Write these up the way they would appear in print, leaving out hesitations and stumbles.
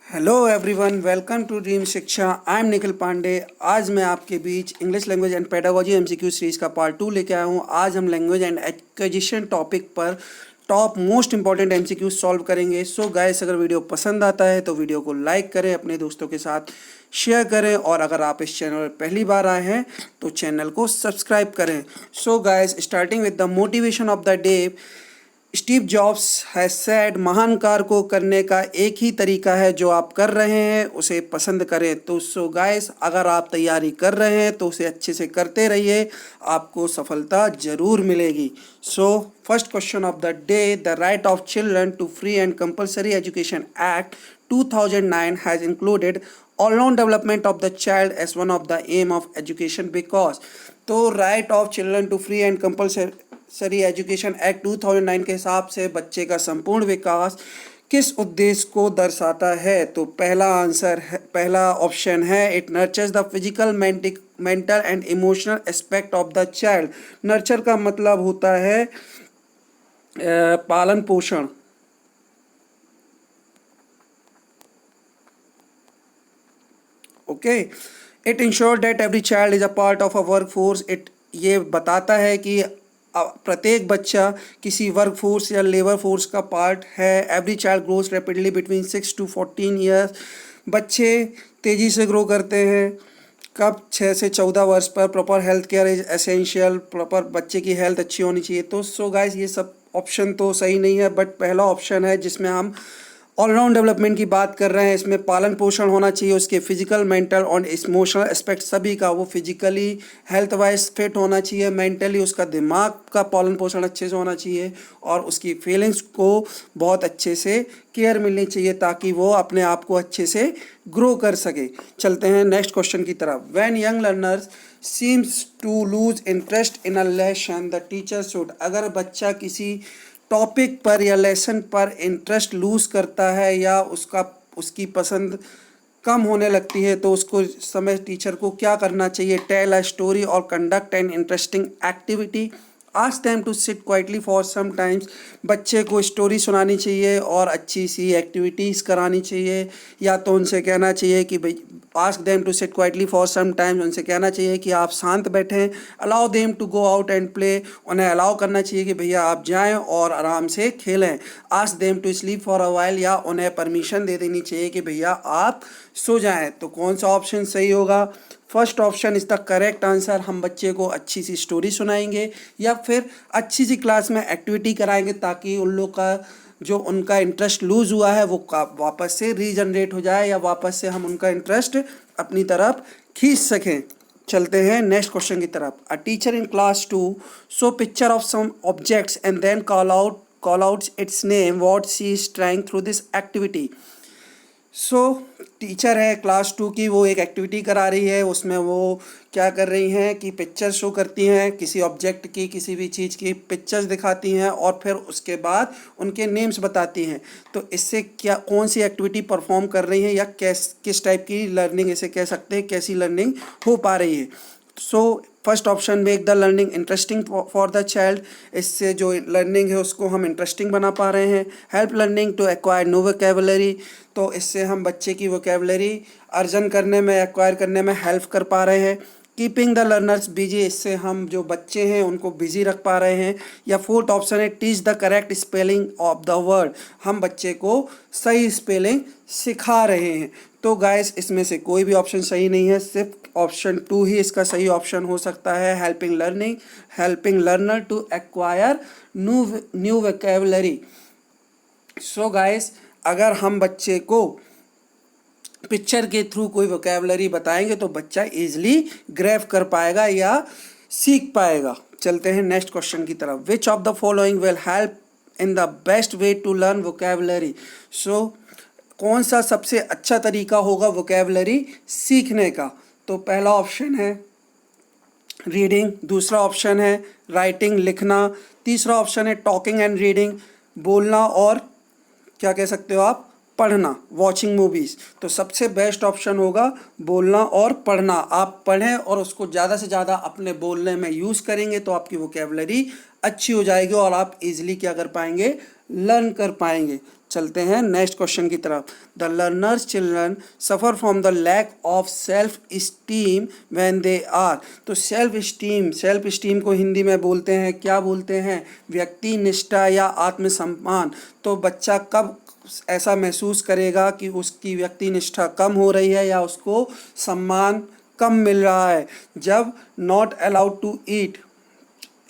Hello everyone, welcome to Dream Shiksha. I am Nikhil Pandey. आज मैं आपके बीच English language and pedagogy MCQ series का पार्ट 2 लेके आया हूँ। आज हम लैंग्वेज एंड एक्विजिशन टॉपिक पर top most important MCQ solve करेंगे। सो गाइस, अगर वीडियो पसंद आता है तो वीडियो को लाइक करें, अपने दोस्तों के साथ शेयर करें, और अगर आप इस चैनल पर पहली बार आए हैं तो चैनल को सब्सक्राइब करें। So guys, starting with the motivation of the day. Steve jobs has said, महान कार्य को करने का एक ही तरीका है, जो आप कर रहे हैं उसे पसंद करें। तो सो गाइस, अगर आप तैयारी कर रहे हैं तो उसे अच्छे से करते रहिए, आपको सफलता जरूर मिलेगी। So first question of the day, the right of children to free and compulsory education act 2009 has included all-round development of the child as one of the aim of education because। तो right of children to free and compulsory education act 2009 के हिसाब से बच्चे का संपूर्ण विकास किस उद्देश्य को दर्शाता है? तो पहला ऑप्शन है, it nurtures the physical, mental and emotional aspect of the child. Nurture का मतलब होता है पालन पोषण। Okay, it ensure that every child is a part of a work force. ये बताता है कि प्रत्येक बच्चा किसी वर्क फोर्स या लेबर फोर्स का पार्ट है। Every child grows rapidly between 6 to 14 years. बच्चे तेज़ी से ग्रो करते हैं कब? 6 से 14 वर्ष पर। Proper health care is essential. Proper बच्चे की हेल्थ अच्छी होनी चाहिए। तो सो गाइस, ये सब ऑप्शन तो सही नहीं है, बट पहला ऑप्शन है जिसमें हम ऑलराउंड डेवलपमेंट की बात कर रहे हैं। इसमें पालन पोषण होना चाहिए, उसके फिजिकल, मेंटल और इमोशनल एस्पेक्ट सभी का। वो फिजिकली हेल्थ वाइज फिट होना चाहिए, मेंटली उसका दिमाग का पालन पोषण अच्छे से होना चाहिए, और उसकी फीलिंग्स को बहुत अच्छे से केयर मिलनी चाहिए, ताकि वो अपने आप को अच्छे से ग्रो कर सके। चलते हैं नेक्स्ट क्वेश्चन की तरफ। When young learners seems to lose interest in a lesson the teacher should. अगर बच्चा किसी टॉपिक पर या लेसन पर इंटरेस्ट लूज करता है या उसकी पसंद कम होने लगती है, तो उसको समय टीचर को क्या करना चाहिए? टेल अ स्टोरी और conduct an interesting activity. Ask them to sit quietly for some times. बच्चे को स्टोरी सुनानी चाहिए और अच्छी सी एक्टिविटीज़ करानी चाहिए, या तो उनसे कहना चाहिए कि भाई ask them to sit quietly for some times, उनसे कहना चाहिए कि आप शांत बैठें। Allow them to go out and play, उन्हें अलाउ करना चाहिए कि भैया आप जाएं और आराम से खेलें। Ask them to sleep for a while, या उन्हें परमिशन दे देनी चाहिए कि भैया आप सो जाएं। तो कौन सा ऑप्शन सही होगा? First option is the correct answer. हम बच्चे को अच्छी सी स्टोरी सुनाएंगे या फिर अच्छी सी क्लास में एक्टिविटी कराएंगे, ताकि उन लोग का जो उनका इंटरेस्ट लूज हुआ है वो वापस से रीजनरेट हो जाए, या वापस से हम उनका इंटरेस्ट अपनी तरफ खींच सकें। चलते हैं नेक्स्ट क्वेश्चन की तरफ। A teacher in class 2 show picture of some objects and then call out its name. What she is trying through this activity. So teacher है क्लास 2 की, वो एक एक्टिविटी करा रही है। उसमें वो क्या कर रही हैं कि पिक्चर शो करती हैं किसी ऑब्जेक्ट की, किसी भी चीज़ की पिक्चर्स दिखाती हैं, और फिर उसके बाद उनके नेम्स बताती हैं। तो इससे क्या, कौन सी एक्टिविटी परफॉर्म कर रही हैं, या किस टाइप की लर्निंग इसे कह सकते हैं, कैसी लर्निंग हो पा रही है। So first option, make the learning interesting for the child. इससे जो लर्निंग है उसको हम इंटरेस्टिंग बना पा रहे हैं। Help learning to acquire new vocabulary, तो इससे हम बच्चे की वोकैबुलरी अर्जन करने में, एक्वायर करने में हेल्प कर पा रहे हैं। कीपिंग द लर्नर्स बिजी, इससे हम जो बच्चे हैं उनको बिजी रख पा रहे हैं। या फोर्थ ऑप्शन है, teach the correct spelling of the word, हम बच्चे को सही स्पेलिंग सिखा रहे हैं। तो गाइस, इसमें से कोई भी ऑप्शन सही नहीं है, सिर्फ ऑप्शन 2 ही इसका सही ऑप्शन हो सकता है। Helping learner to acquire new vocabulary. So guys, अगर हम बच्चे को पिक्चर के थ्रू कोई वोकैबुलरी बताएंगे तो बच्चा इजीली ग्रैब कर पाएगा या सीख पाएगा। चलते हैं नेक्स्ट क्वेश्चन की तरफ। Which of the following will help in the best way to learn vocabulary. So कौन सा सबसे अच्छा तरीका होगा वोकैबुलरी सीखने का? तो पहला ऑप्शन है रीडिंग, दूसरा ऑप्शन है राइटिंग, लिखना, तीसरा ऑप्शन है टॉकिंग एंड रीडिंग, बोलना, और क्या कह सकते हो आप, पढ़ना, वॉचिंग मूवीज़। तो सबसे बेस्ट ऑप्शन होगा बोलना और पढ़ना। आप पढ़ें और उसको ज़्यादा से ज़्यादा अपने बोलने में यूज़ करेंगे तो आपकी वोकैबुलरी अच्छी हो जाएगी और आप इजीली क्या कर पाएंगे, लर्न कर पाएंगे। चलते हैं नेक्स्ट क्वेश्चन की तरफ। The learners children suffer from the lack of self esteem when they are. तो सेल्फ स्टीम को हिंदी में बोलते हैं, क्या बोलते हैं? व्यक्ति निष्ठा या आत्मसम्मान। तो बच्चा कब ऐसा महसूस करेगा कि उसकी व्यक्ति निष्ठा कम हो रही है या उसको सम्मान कम मिल रहा है? जब नॉट अलाउड टू ईट,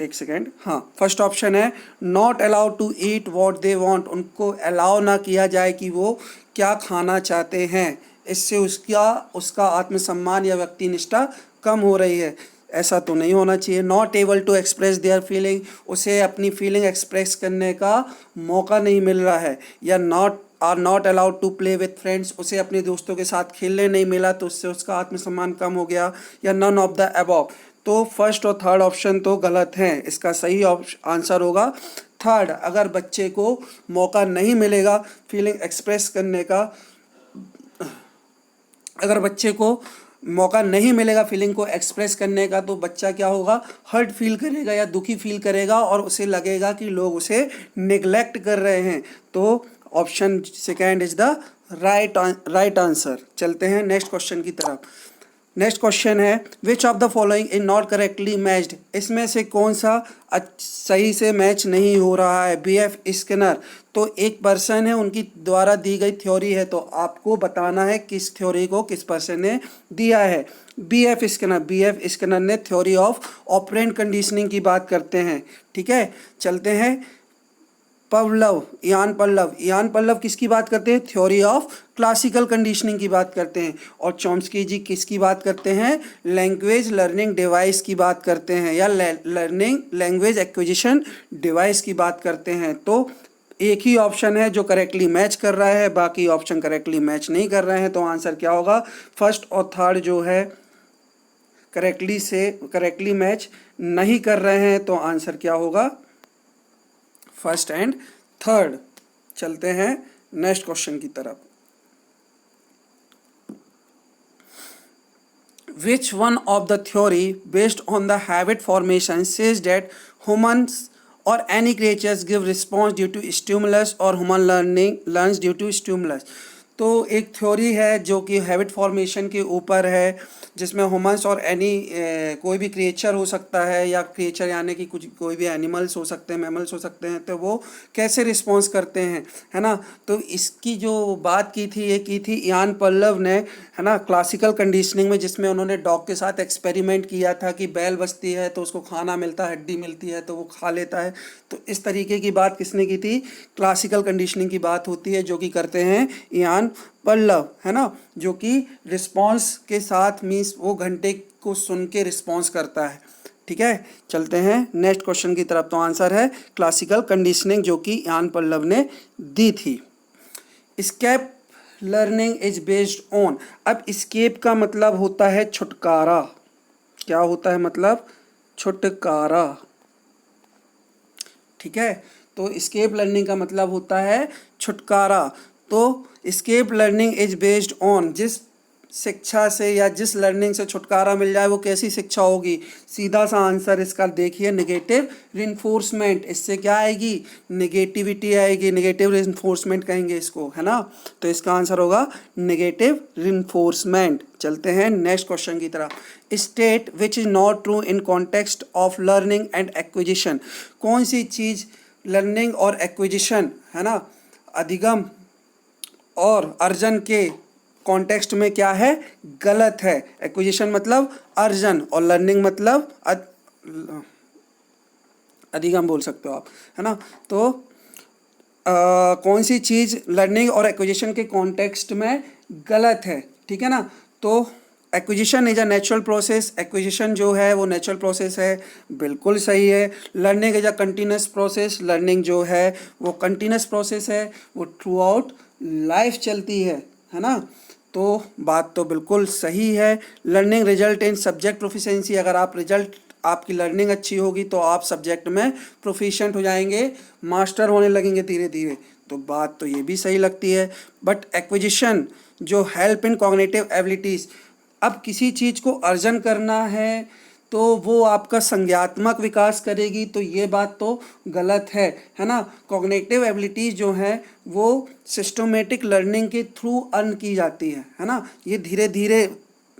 एक सेकेंड, हाँ, फर्स्ट ऑप्शन है not allowed to eat what they want. उनको अलाउ ना किया जाए कि वो क्या खाना चाहते हैं, इससे उसका आत्मसम्मान या व्यक्तिनिष्ठा कम हो रही है। ऐसा तो नहीं होना चाहिए। Not able to express their feeling, उसे अपनी फीलिंग एक्सप्रेस करने का मौका नहीं मिल रहा है। या not allowed to play with friends, उसे अपने दोस्तों के साथ खेलने नहीं मिला तो उससे उसका आत्मसम्मान कम हो गया। या नन ऑफ द अबव। तो फर्स्ट और थर्ड ऑप्शन तो गलत हैं। इसका सही आंसर होगा थर्ड। अगर बच्चे को मौका नहीं मिलेगा फीलिंग एक्सप्रेस करने का, अगर बच्चे को मौका नहीं मिलेगा फीलिंग को एक्सप्रेस करने का, तो बच्चा क्या होगा? हर्ट फील करेगा या दुखी फील करेगा और उसे लगेगा कि लोग उसे निगलेक्ट कर रहे हैं। तो option second is the right answer. चलते हैं नेक्स्ट क्वेश्चन की तरफ। नेक्स्ट क्वेश्चन है विच of the following is not correctly matched. इसमें से कौन सा सही से मैच नहीं हो रहा है? BF स्किनर, तो एक पर्सन है, उनकी द्वारा दी गई थ्योरी है, तो आपको बताना है किस थ्योरी को किस पर्सन ने दिया है। BF स्किनर ने थ्योरी ऑफ ऑपरेंट कंडीशनिंग की बात करते हैं। ठीक है, चलते हैं इयान पल्लव किसकी बात करते हैं? थ्योरी ऑफ क्लासिकल कंडीशनिंग की बात करते हैं। और चॉम्स्की जी किसकी बात करते हैं? लैंग्वेज लर्निंग डिवाइस की बात करते हैं या लैंग्वेज एक्विजिशन डिवाइस की बात करते हैं। तो एक ही ऑप्शन है जो करेक्टली मैच कर रहा है, बाकी ऑप्शन करेक्टली मैच नहीं कर रहे हैं। तो आंसर क्या होगा? फर्स्ट और थर्ड जो है करेक्टली मैच नहीं कर रहे हैं, तो आंसर क्या होगा? First and third. चलते हैं नेक्स्ट क्वेश्चन की तरफ। Which one of the theory based on the habit formation says that humans और any creatures give response due to stimulus और human learns due to stimulus. तो एक थ्योरी है जो कि हैबिट फॉर्मेशन के ऊपर है, जिसमें ह्यूमन्स और एनी कोई भी क्रिएचर हो सकता है, या क्रिएचर यानी कि कोई भी एनिमल्स हो सकते हैं, मैमल्स हो सकते हैं, तो वो कैसे रिस्पॉन्स करते हैं, है ना। तो इसकी जो बात की थी इयान पल्लव ने, है ना, क्लासिकल कंडीशनिंग में, जिसमें उन्होंने डॉग के साथ एक्सपेरिमेंट किया था कि बैल बचती है तो उसको खाना मिलता है, हड्डी मिलती है तो वो खा लेता है। तो इस तरीके की बात किसने की थी? क्लासिकल कंडीशनिंग की बात होती है, जो कि करते हैं इयान पल्लव, है ना, जो कि रिस्पॉन्स के साथ मीन्स वो घंटे को सुन के रिस्पॉन्स करता है। ठीक है, चलते हैं नेक्स्ट क्वेश्चन की तरफ। तो आंसर है क्लासिकल कंडीशनिंग, जो कि इयान पल्लव ने दी थी। Escape learning is based on. अब स्केप का मतलब होता है छुटकारा। क्या होता है मतलब? छुटकारा। ठीक है, तो स्केप लर्निंग का मतलब होता है छुटकारा। तो escape learning is based on, जिस शिक्षा से या जिस लर्निंग से छुटकारा मिल जाए वो कैसी शिक्षा होगी? सीधा सा आंसर इसका देखिए, नेगेटिव रिइंफोर्समेंट। इससे क्या आएगी? नेगेटिविटी आएगी, नेगेटिव रिइंफोर्समेंट कहेंगे इसको, है ना। तो इसका आंसर होगा नेगेटिव रिइंफोर्समेंट। चलते हैं नेक्स्ट क्वेश्चन की तरफ। State which is not true in context of learning and acquisition. कौन सी चीज़ लर्निंग और एक्विजिशन, है ना, अधिगम और अर्जन के कॉन्टेक्स्ट में क्या है? गलत है। एक्विजिशन मतलब अर्जन और लर्निंग मतलब अधिगम बोल सकते हो आप, है ना। तो कौन सी चीज़ लर्निंग और एक्विजिशन के कॉन्टेक्स्ट में गलत है? ठीक है ना। तो acquisition is a natural process. Acquisition जो है वो नेचुरल प्रोसेस है, बिल्कुल सही है। Learning is a continuous process. Learning जो है वो कंटिन्यूस प्रोसेस है, वो थ्रू आउट लाइफ चलती है ना। तो बात तो बिल्कुल सही है। Learning result in subject proficiency. अगर आपकी लर्निंग अच्छी होगी तो आप सब्जेक्ट में प्रोफिशिएंट हो जाएंगे, मास्टर होने लगेंगे धीरे धीरे। तो बात तो ये भी सही लगती है। बट एक्विजिशन जो हेल्प इन कॉग्निटिव एबिलिटीज़, अब किसी चीज़ को अर्जन करना है तो वो आपका संज्ञात्मक विकास करेगी, तो ये बात तो गलत है ना। कॉग्निटिव एबिलिटीज़ जो हैं वो सिस्टमेटिक लर्निंग के थ्रू अर्न की जाती है ना। ये धीरे धीरे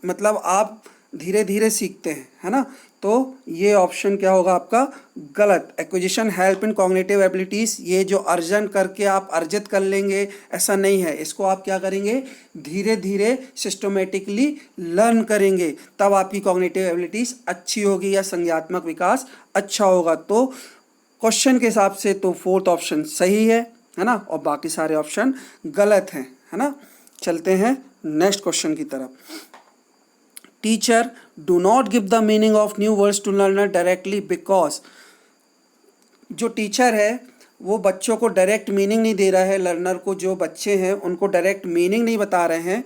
मतलब आप धीरे धीरे सीखते हैं, है ना। तो ये ऑप्शन क्या होगा आपका गलत। Acquisition help in cognitive abilities, ये जो अर्जन करके आप अर्जित कर लेंगे ऐसा नहीं है, इसको आप क्या करेंगे धीरे धीरे सिस्टमेटिकली लर्न करेंगे, तब आपकी कॉग्निटिव एबिलिटीज़ अच्छी होगी या संज्ञात्मक विकास अच्छा होगा। तो क्वेश्चन के हिसाब से तो फोर्थ ऑप्शन सही है ना, और बाकी सारे ऑप्शन गलत हैं, है ना। चलते हैं नेक्स्ट क्वेश्चन की तरफ। Teacher do not give the meaning of new words to learner directly because, जो टीचर है वो बच्चों को डायरेक्ट मीनिंग नहीं दे रहा है, लर्नर को, जो बच्चे हैं उनको डायरेक्ट मीनिंग नहीं बता रहे हैं।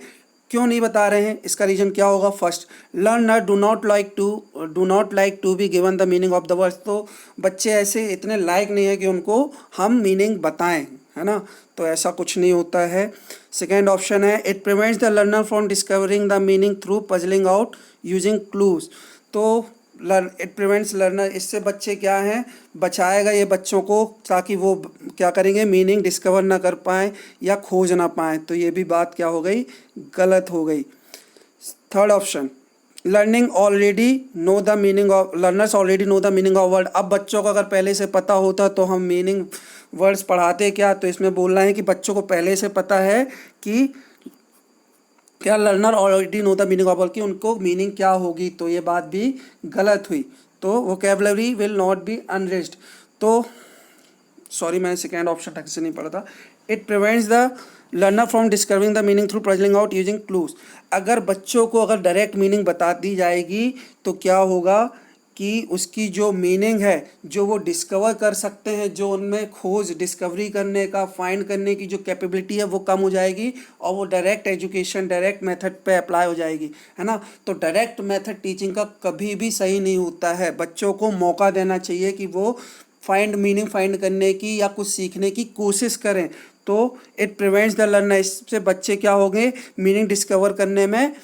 क्यों नहीं बता रहे हैं, इसका रीज़न क्या होगा। First, learner do not like to be given the meaning of the words, तो बच्चे ऐसे इतने लायक नहीं है कि उनको हम मीनिंग बताएं, है ना। तो ऐसा कुछ नहीं होता है। सेकेंड ऑप्शन है it prevents the learner from discovering the meaning through puzzling out using clues, तो इट प्रिवेंट्स लर्नर, इससे बच्चे क्या हैं बचाएगा ये बच्चों को, ताकि वो क्या करेंगे मीनिंग डिस्कवर ना कर पाएँ या खोज ना पाएँ, तो ये भी बात क्या हो गई गलत हो गई। Third option, learners already know the meaning of word, अब बच्चों को अगर पहले से पता होता तो हम मीनिंग वर्ड्स पढ़ाते क्या। तो इसमें बोलना है कि बच्चों को पहले से पता है कि क्या learner already know the meaning of word, कि उनको मीनिंग क्या होगी, तो ये बात भी गलत हुई। तो वोकैबुलरी विल नॉट बी अनरिच्ड, तो सॉरी मैंने सेकेंड ऑप्शन ढंग से नहीं पढ़ा था। It prevents the learner from discovering the meaning through puzzling out using clues, अगर बच्चों को अगर डायरेक्ट मीनिंग बता दी जाएगी तो क्या होगा कि उसकी जो मीनिंग है जो वो डिस्कवर कर सकते हैं, जो उनमें खोज डिस्कवरी करने का फाइंड करने की जो कैपेबिलिटी है वो कम हो जाएगी, और वो डायरेक्ट एजुकेशन डायरेक्ट मेथड पे अप्लाई हो जाएगी, है ना। तो डायरेक्ट मेथड टीचिंग का कभी भी सही नहीं होता है, बच्चों को मौका देना चाहिए कि वो मीनिंग फाइंड करने की या कुछ सीखने की कोशिश करें। तो इट प्रिवेंट्स द लर्नर, इससे बच्चे क्या होंगे मीनिंग डिस्कवर करने में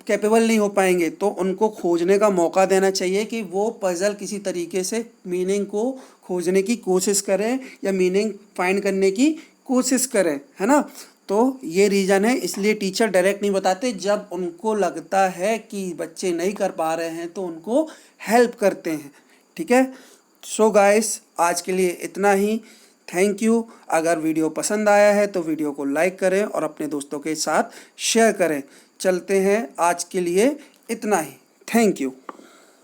कैपेबल नहीं हो पाएंगे, तो उनको खोजने का मौका देना चाहिए कि वो पजल किसी तरीके से मीनिंग को खोजने की कोशिश करें या मीनिंग फाइंड करने की कोशिश करें, है ना। तो ये रीज़न है, इसलिए टीचर डायरेक्ट नहीं बताते, जब उनको लगता है कि बच्चे नहीं कर पा रहे हैं तो उनको हेल्प करते हैं, ठीक है। सो गाइस आज के लिए इतना ही, थैंक यू। अगर वीडियो पसंद आया है तो वीडियो को लाइक करें और अपने दोस्तों के साथ शेयर करें। चलते हैं, आज के लिए इतना ही, थैंक यू।